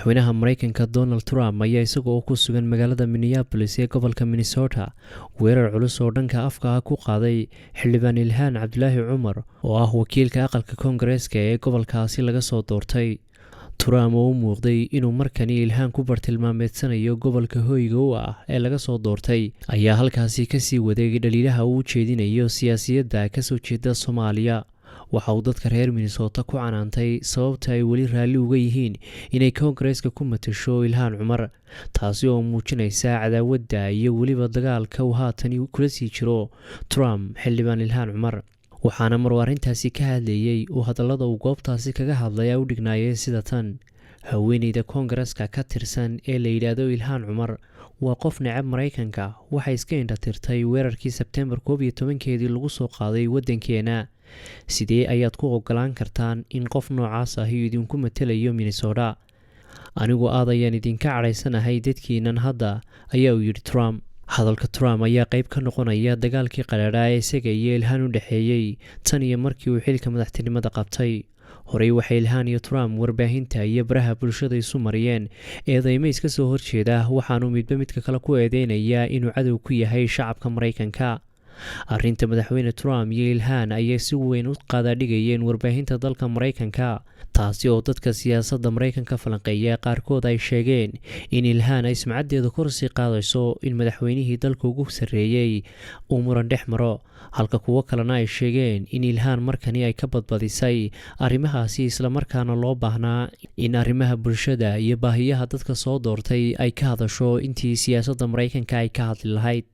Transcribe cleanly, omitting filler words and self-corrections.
madaxweynaha Mareykanka Donald Trump ayaa isagoo ku sugan magaalada Minneapolis ee gobolka Minnesota weerar culus oo dhanka afka ah ku qaaday xildhibaan Ilhaan Cabdulaahi Cumar oo ah wakiilka aqalka Koongareeska ee gobolkaasi laga soo doortay. Trump oo u muuqday inuu markani Ilhaan ku bartilmaameedsanayo gobolka hoyga u ah ee laga soo doortay ayaa halkaasi ka sii waday dhaliilaha uu jeedinayo siyaasadda ka soo jeeda Soomaaliya. waxa uu dadka reer Minnesota ku canaantay sababta ay weli raalli uga yihiin inay Koongareeska ku matasho Ilhaan Cumar, taasi oo muujinaysa cadaawadda iyo weliba dagaalka uu haatan kula sii jiro Trump xildhibaan Ilhaan Cumar. waxaana mar arrintaasi ka hadlayay oo hadallada uu goobtaasi kaga hadlay u dhignaayay sida tan: haweeneyda Koongareeska ka tirsan ee la yiraahdo Ilhaan Cumar waa qof necab Mareykanka, waxay iska indhatirtay weerarkii Sebtembar 11 lagu soo qaaday waddankeena. sidee ayaad ku ogolaan kartaan in qof noocaas ah idinku matalayo Minnesota? anigu aad ayaan idinka cadhaysanahay dadkiinan hadda, ayaa uu yidhi Trump. hadalka Trump ayaa qayb ka noqonaya dagaalkii qaraadhaa ee isaga iyo Ilhaan u dhexeeyey tan iyo markii uu xilka madaxtinimada qabtay. horey waxay Ilhaan iyo Trump warbaahinta iyo baraha bulshada isu mariyeen eedeymo iska soo horjeeda, waxaanu midba midka kale ku eedeynayaa inuu cadow ku yahay shacabka Mareykanka. arrinta madaxweyne Trump iyo Ilhaan ayay si weyn u qaadadhigayeen warbaahinta dalka Mareykanka, taasi oo dadka siyaasadda Mareykanka falanqeeya qaarkood ay sheegeen in Ilhaan ay sumcaddeeda kor sii qaadayso in madaxweynihii dalka ugu sarreeyay uu muran dhex maro, halka kuwo kalena ay sheegeen in Ilhaan markani ay ka badbadisay arrimahaasi islamarkaana loo baahnaa in arrimaha bulshada iyo baahiyaha dadka soo doortay ay ka hadasho intii siyaasadda Mareykanka ay ka hadli lahayd.